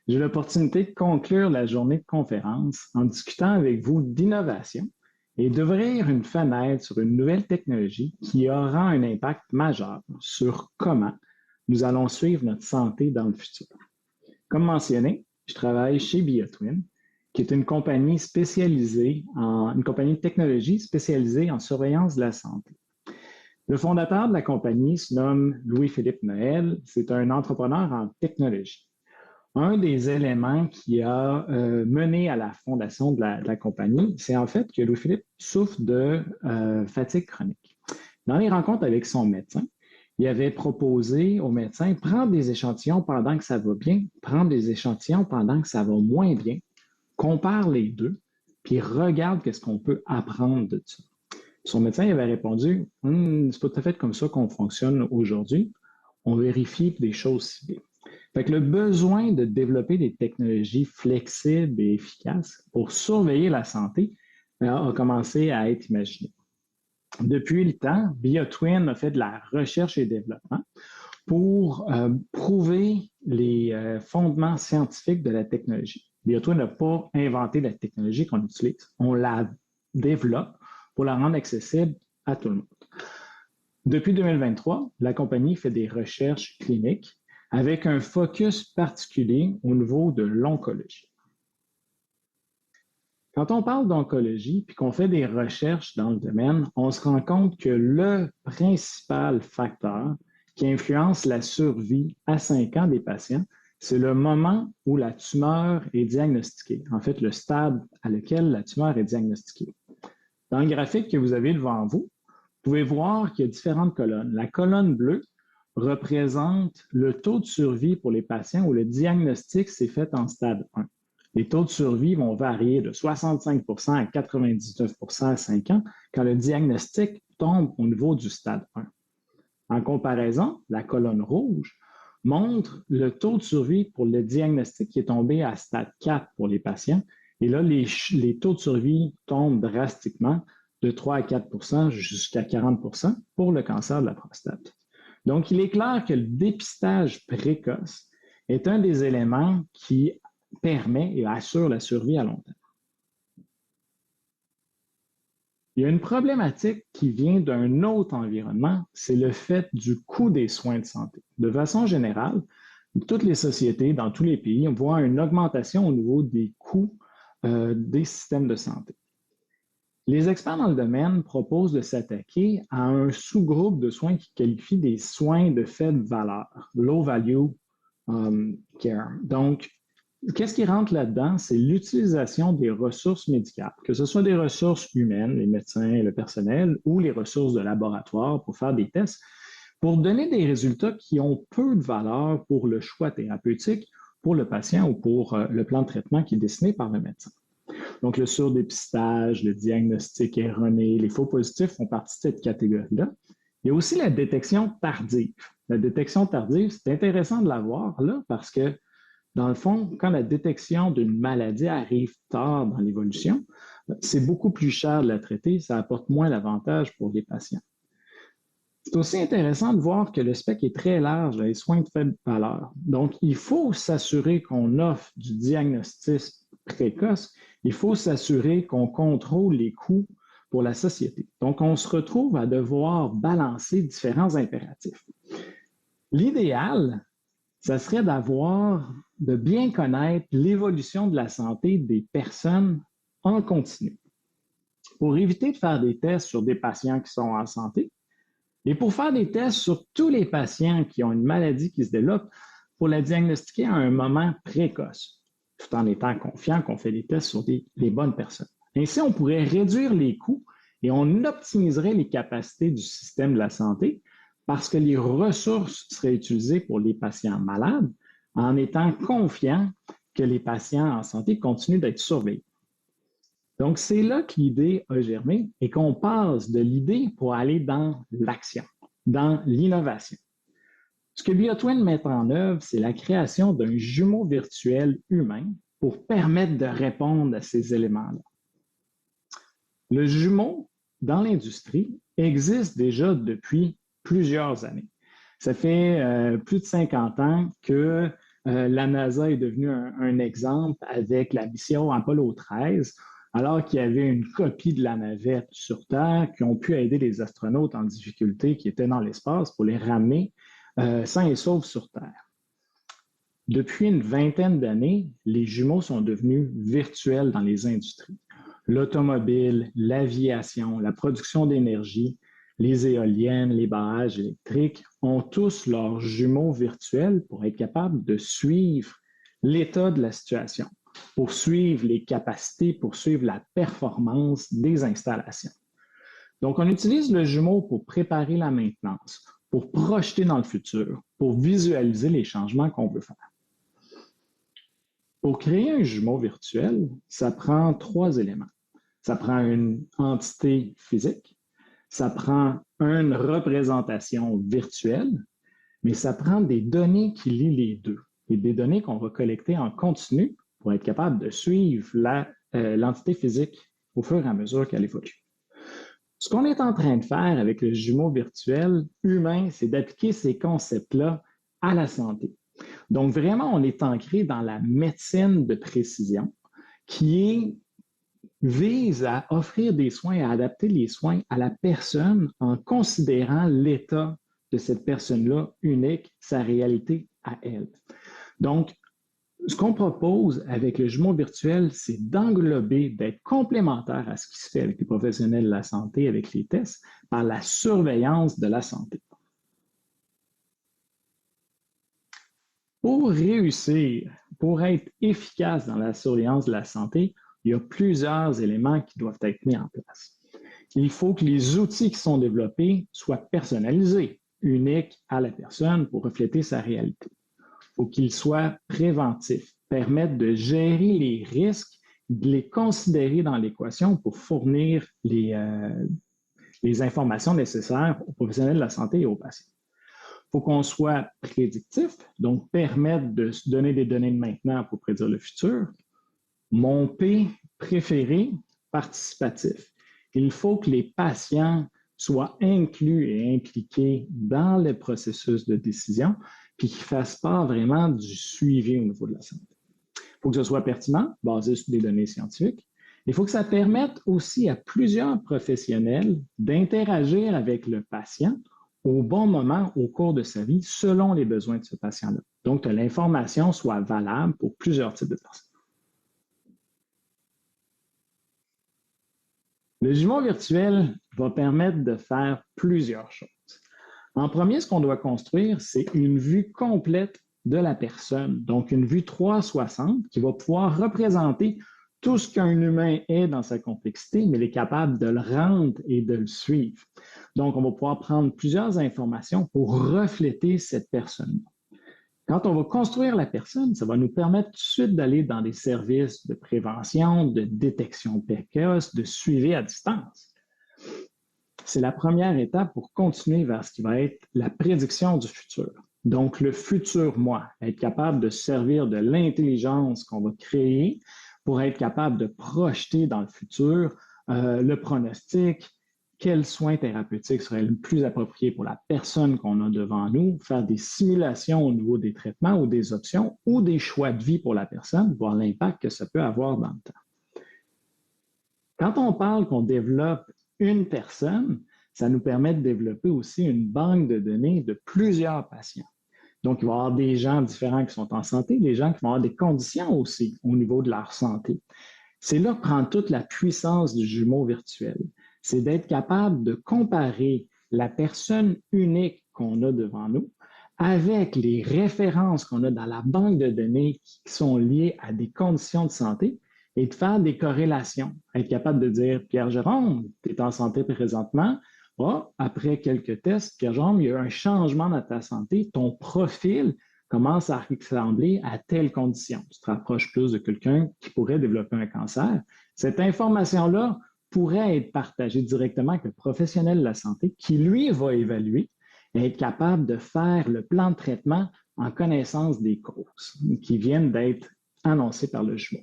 J'ai l'opportunité de conclure la journée de conférence en discutant avec vous d'innovation et d'ouvrir une fenêtre sur une nouvelle technologie qui aura un impact majeur sur comment nous allons suivre notre santé dans le futur. Comme mentionné, je travaille chez BioTwin, qui est une compagnie une compagnie de technologie spécialisée en surveillance de la santé. Le fondateur de la compagnie se nomme Louis-Philippe Noël. C'est un entrepreneur en technologie. Un des éléments qui a mené à la fondation de la compagnie, c'est en fait que Louis-Philippe souffre de fatigue chronique. Dans les rencontres avec son médecin, il avait proposé au médecin prendre des échantillons pendant que ça va bien, prendre des échantillons pendant que ça va moins bien, compare les deux, puis regarde qu'est-ce qu'on peut apprendre de ça. Son médecin avait répondu c'est pas tout à fait comme ça qu'on fonctionne aujourd'hui. On vérifie des choses ciblées. Fait que le besoin de développer des technologies flexibles et efficaces pour surveiller la santé a commencé à être imaginé. Depuis le temps, BioTwin a fait de la recherche et développement pour prouver les fondements scientifiques de la technologie. BioTwin n'a pas inventé la technologie qu'on utilise. On la développe pour la rendre accessible à tout le monde. Depuis 2023, la compagnie fait des recherches cliniques avec un focus particulier au niveau de l'oncologie. Quand on parle d'oncologie puis qu'on fait des recherches dans le domaine, on se rend compte que le principal facteur qui influence la survie à 5 ans des patients, c'est le moment où la tumeur est diagnostiquée, en fait le stade à lequel la tumeur est diagnostiquée. Dans le graphique que vous avez devant vous, vous pouvez voir qu'il y a différentes colonnes. La colonne bleue représente le taux de survie pour les patients où le diagnostic s'est fait en stade 1. Les taux de survie vont varier de 65 à 99 à 5 ans quand le diagnostic tombe au niveau du stade 1. En comparaison, la colonne rouge montre le taux de survie pour le diagnostic qui est tombé à stade 4 pour les patients. Et là, les taux de survie tombent drastiquement de 3 à 4 jusqu'à 40 pour le cancer de la prostate. Donc, il est clair que le dépistage précoce est un des éléments qui permet et assure la survie à long terme. Il y a une problématique qui vient d'un autre environnement, c'est le fait du coût des soins de santé. De façon générale, toutes les sociétés, dans tous les pays, on voit une augmentation au niveau des coûts des systèmes de santé. Les experts dans le domaine proposent de s'attaquer à un sous-groupe de soins qui qualifie des soins de faible valeur, low value care. Donc, qu'est-ce qui rentre là-dedans? C'est l'utilisation des ressources médicales, que ce soit des ressources humaines, les médecins et le personnel, ou les ressources de laboratoire pour faire des tests, pour donner des résultats qui ont peu de valeur pour le choix thérapeutique, pour le patient ou pour le plan de traitement qui est dessiné par le médecin. Donc, le surdépistage, le diagnostic erroné, les faux positifs font partie de cette catégorie-là. Il y a aussi la détection tardive. La détection tardive, c'est intéressant de la voir là parce que, dans le fond, quand la détection d'une maladie arrive tard dans l'évolution, c'est beaucoup plus cher de la traiter, ça apporte moins d'avantages pour les patients. C'est aussi intéressant de voir que le spectre est très large dans les soins de faible valeur. Donc, il faut s'assurer qu'on offre du diagnostic précoce. Il faut s'assurer qu'on contrôle les coûts pour la société. Donc, on se retrouve à devoir balancer différents impératifs. L'idéal, ça serait de bien connaître l'évolution de la santé des personnes en continu. Pour éviter de faire des tests sur des patients qui sont en santé, et pour faire des tests sur tous les patients qui ont une maladie qui se développe, pour la diagnostiquer à un moment précoce, tout en étant confiant qu'on fait des tests sur les bonnes personnes. Ainsi, on pourrait réduire les coûts et on optimiserait les capacités du système de la santé parce que les ressources seraient utilisées pour les patients malades en étant confiants que les patients en santé continuent d'être surveillés. Donc, c'est là que l'idée a germé et qu'on passe de l'idée pour aller dans l'action, dans l'innovation. Ce que BioTwin met en œuvre, c'est la création d'un jumeau virtuel humain pour permettre de répondre à ces éléments-là. Le jumeau, dans l'industrie, existe déjà depuis plusieurs années. Ça fait plus de 50 ans que la NASA est devenue un exemple avec la mission Apollo 13, alors qu'il y avait une copie de la navette sur Terre qui ont pu aider les astronautes en difficulté qui étaient dans l'espace pour les ramener sains et saufs sur Terre. Depuis une vingtaine d'années, les jumeaux sont devenus virtuels dans les industries. L'automobile, l'aviation, la production d'énergie, les éoliennes, les barrages électriques ont tous leurs jumeaux virtuels pour être capables de suivre l'état de la situation, pour suivre les capacités, pour suivre la performance des installations. Donc, on utilise le jumeau pour préparer la maintenance, pour projeter dans le futur, pour visualiser les changements qu'on veut faire. Pour créer un jumeau virtuel, ça prend 3 éléments. Ça prend une entité physique, ça prend une représentation virtuelle, mais ça prend des données qui lient les deux et des données qu'on va collecter en continu pour être capable de suivre l'entité physique au fur et à mesure qu'elle évolue. Ce qu'on est en train de faire avec le jumeau virtuel humain, c'est d'appliquer ces concepts-là à la santé. Donc, vraiment, on est ancré dans la médecine de précision qui vise à offrir des soins, à adapter les soins à la personne en considérant l'état de cette personne-là unique, sa réalité à elle. Donc, ce qu'on propose avec le jumeau virtuel, c'est d'englober, d'être complémentaire à ce qui se fait avec les professionnels de la santé, avec les tests, par la surveillance de la santé. Pour réussir, pour être efficace dans la surveillance de la santé, il y a plusieurs éléments qui doivent être mis en place. Il faut que les outils qui sont développés soient personnalisés, uniques à la personne pour refléter sa réalité. Il faut qu'ils soient préventifs, permettent de gérer les risques, de les considérer dans l'équation pour fournir les informations nécessaires aux professionnels de la santé et aux patients. Il faut qu'on soit prédictif, donc permettre de se donner des données de maintenant pour prédire le futur. Mon P préféré, participatif. Il faut que les patients soient inclus et impliqués dans le processus de décision, puis qu'ils fassent part vraiment du suivi au niveau de la santé. Il faut que ce soit pertinent, basé sur des données scientifiques. Il faut que ça permette aussi à plusieurs professionnels d'interagir avec le patient au bon moment au cours de sa vie, selon les besoins de ce patient-là. Donc, que l'information soit valable pour plusieurs types de personnes. Le jumeau virtuel va permettre de faire plusieurs choses. En premier, ce qu'on doit construire, c'est une vue complète de la personne, donc une vue 360 qui va pouvoir représenter tout ce qu'un humain est dans sa complexité, mais il est capable de le rendre et de le suivre. Donc, on va pouvoir prendre plusieurs informations pour refléter cette personne. Quand on va construire la personne, ça va nous permettre tout de suite d'aller dans des services de prévention, de détection précoce, de suivi à distance. C'est la première étape pour continuer vers ce qui va être la prédiction du futur. Donc, le futur moi, être capable de servir de l'intelligence qu'on va créer pour être capable de projeter dans le futur le pronostic, quels soins thérapeutiques seraient le plus appropriés pour la personne qu'on a devant nous, faire des simulations au niveau des traitements ou des options ou des choix de vie pour la personne, voir l'impact que ça peut avoir dans le temps. Quand on parle qu'on développe une personne, ça nous permet de développer aussi une banque de données de plusieurs patients. Donc, il va y avoir des gens différents qui sont en santé, des gens qui vont avoir des conditions aussi au niveau de leur santé. C'est là que prend toute la puissance du jumeau virtuel. C'est d'être capable de comparer la personne unique qu'on a devant nous avec les références qu'on a dans la banque de données qui sont liées à des conditions de santé et de faire des corrélations. Être capable de dire, Pierre-Jérôme, tu es en santé présentement. Après quelques tests, Pierre-Jérôme, il y a eu un changement dans ta santé. Ton profil commence à ressembler à telle condition. Tu te rapproches plus de quelqu'un qui pourrait développer un cancer. Cette information-là pourrait être partagée directement avec le professionnel de la santé qui, lui, va évaluer et être capable de faire le plan de traitement en connaissance des causes qui viennent d'être annoncées par le jumeau.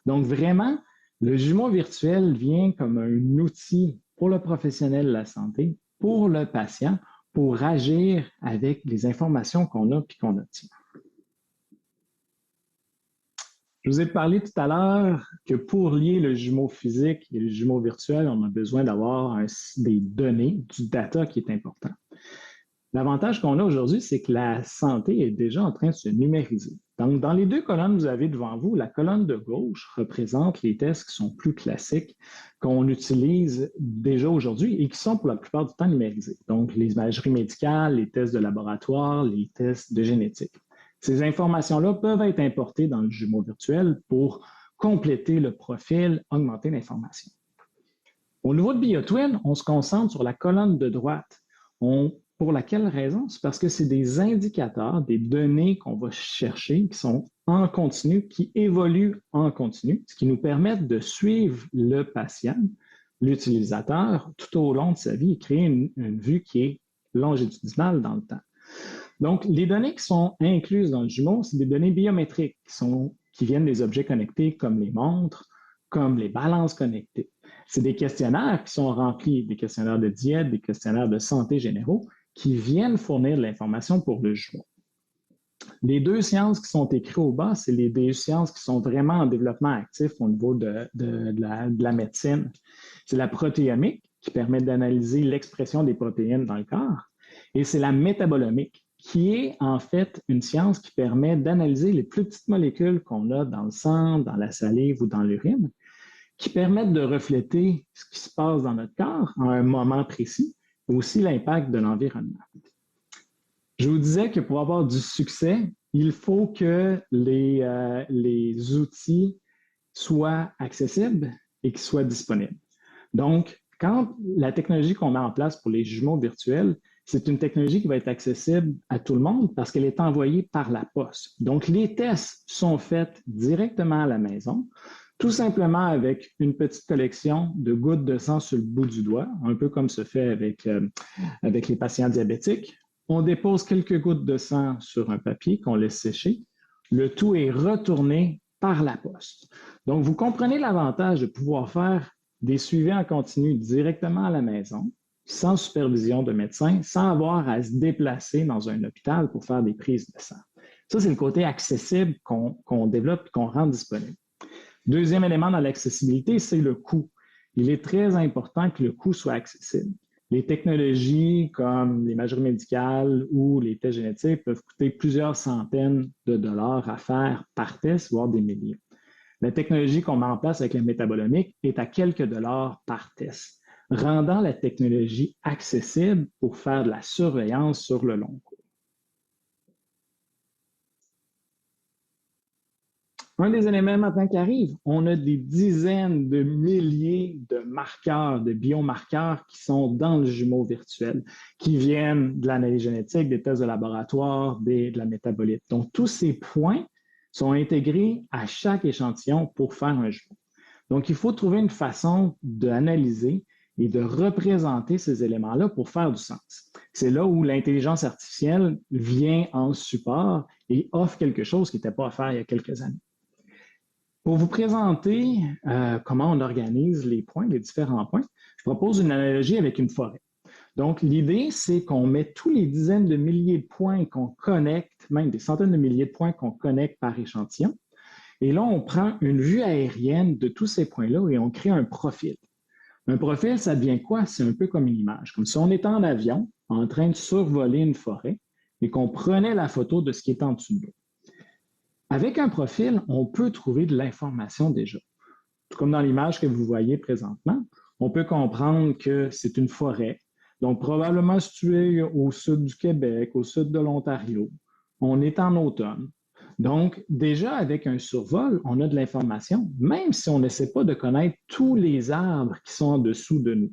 Donc, vraiment, le jumeau virtuel vient comme un outil pour le professionnel de la santé, pour le patient, pour agir avec les informations qu'on a puis qu'on obtient. Je vous ai parlé tout à l'heure que pour lier le jumeau physique et le jumeau virtuel, on a besoin d'avoir des données, du data qui est important. L'avantage qu'on a aujourd'hui, c'est que la santé est déjà en train de se numériser. Donc, dans les deux colonnes que vous avez devant vous, la colonne de gauche représente les tests qui sont plus classiques, qu'on utilise déjà aujourd'hui et qui sont pour la plupart du temps numérisés. Donc, les imageries médicales, les tests de laboratoire, les tests de génétique. Ces informations-là peuvent être importées dans le jumeau virtuel pour compléter le profil, augmenter l'information. Au niveau de BioTwin, on se concentre sur la colonne de droite. Pour laquelle raison? C'est parce que c'est des indicateurs, des données qu'on va chercher qui sont en continu, qui évoluent en continu, ce qui nous permet de suivre le patient, l'utilisateur, tout au long de sa vie et créer une vue qui est longitudinale dans le temps. Donc, les données qui sont incluses dans le jumeau, c'est des données biométriques qui viennent des objets connectés comme les montres, comme les balances connectées. C'est des questionnaires qui sont remplis, des questionnaires de diète, des questionnaires de santé généraux, qui viennent fournir de l'information pour le jumeau. Les deux sciences qui sont écrites au bas, c'est les deux sciences qui sont vraiment en développement actif au niveau de la médecine. C'est la protéomique qui permet d'analyser l'expression des protéines dans le corps et c'est la métabolomique qui est en fait une science qui permet d'analyser les plus petites molécules qu'on a dans le sang, dans la salive ou dans l'urine, qui permettent de refléter ce qui se passe dans notre corps à un moment précis, aussi l'impact de l'environnement. Je vous disais que pour avoir du succès, il faut que les outils soient accessibles et qu'ils soient disponibles. Donc, quand la technologie qu'on met en place pour les jumeaux virtuels, c'est une technologie qui va être accessible à tout le monde parce qu'elle est envoyée par la poste. Donc, les tests sont faits directement à la maison, tout simplement avec une petite collection de gouttes de sang sur le bout du doigt, un peu comme se fait avec les patients diabétiques. On dépose quelques gouttes de sang sur un papier qu'on laisse sécher. Le tout est retourné par la poste. Donc, vous comprenez l'avantage de pouvoir faire des suivis en continu directement à la maison, sans supervision de médecin, sans avoir à se déplacer dans un hôpital pour faire des prises de sang. Ça, c'est le côté accessible qu'on développe et qu'on rend disponible. Deuxième élément dans l'accessibilité, c'est le coût. Il est très important que le coût soit accessible. Les technologies comme l'imagerie médicale ou les tests génétiques peuvent coûter plusieurs centaines de dollars à faire par test, voire des milliers. La technologie qu'on met en place avec la métabolomique est à quelques dollars par test, rendant la technologie accessible pour faire de la surveillance sur le long cours. Un des éléments maintenant qui arrive, on a des dizaines de milliers de marqueurs, de biomarqueurs qui sont dans le jumeau virtuel, qui viennent de l'analyse génétique, des tests de laboratoire, de la métabolite. Donc, tous ces points sont intégrés à chaque échantillon pour faire un jumeau. Donc, il faut trouver une façon d'analyser et de représenter ces éléments-là pour faire du sens. C'est là où l'intelligence artificielle vient en support et offre quelque chose qui n'était pas offert il y a quelques années. Pour vous présenter comment on organise les points, les différents points, je propose une analogie avec une forêt. Donc, l'idée, c'est qu'on met tous les dizaines de milliers de points qu'on connecte, même des centaines de milliers de points qu'on connecte par échantillon. Et là, on prend une vue aérienne de tous ces points-là et on crée un profil. Un profil, ça devient quoi? C'est un peu comme une image. Comme si on était en avion, en train de survoler une forêt et qu'on prenait la photo de ce qui est en dessous de nous. Avec un profil, on peut trouver de l'information déjà. Tout comme dans l'image que vous voyez présentement, on peut comprendre que c'est une forêt, donc probablement située au sud du Québec, au sud de l'Ontario. On est en automne. Donc, déjà, avec un survol, on a de l'information, même si on n'essaie pas de connaître tous les arbres qui sont en dessous de nous.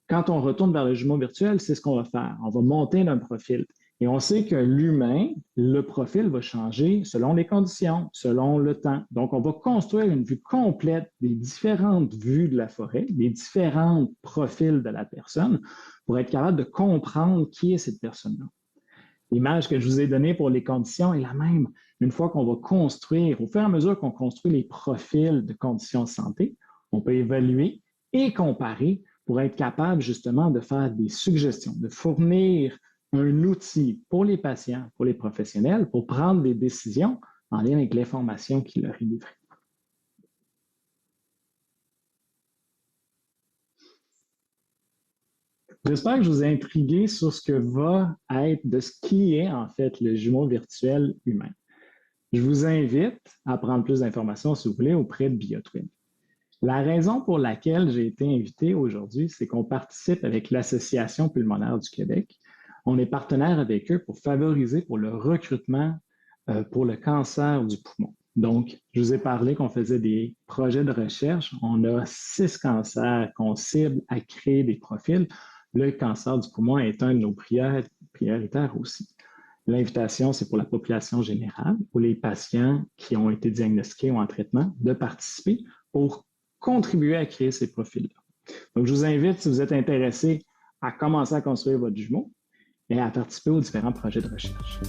Quand on retourne vers le jumeau virtuel, c'est ce qu'on va faire. On va monter d'un profil. Et on sait que l'humain, le profil va changer selon les conditions, selon le temps. Donc, on va construire une vue complète des différentes vues de la forêt, des différents profils de la personne pour être capable de comprendre qui est cette personne-là. L'image que je vous ai donnée pour les conditions est la même. Une fois qu'on va construire, au fur et à mesure qu'on construit les profils de conditions de santé, on peut évaluer et comparer pour être capable justement de faire des suggestions, de fournir un outil pour les patients, pour les professionnels, pour prendre des décisions en lien avec l'information qui leur est livrée. J'espère que je vous ai intrigué sur ce que va être, de ce qui est en fait le jumeau virtuel humain. Je vous invite à prendre plus d'informations, si vous voulez, auprès de BioTwin. La raison pour laquelle j'ai été invité aujourd'hui, c'est qu'on participe avec l'Association pulmonaire du Québec. On est partenaire avec eux pour favoriser pour le recrutement pour le cancer du poumon. Donc, je vous ai parlé qu'on faisait des projets de recherche. On a 6 cancers qu'on cible à créer des profils. Le cancer du poumon est un de nos prioritaires aussi. L'invitation, c'est pour la population générale, pour les patients qui ont été diagnostiqués ou en traitement, de participer pour contribuer à créer ces profils-là. Donc, je vous invite, si vous êtes intéressé, à commencer à construire votre jumeau et à participer aux différents projets de recherche.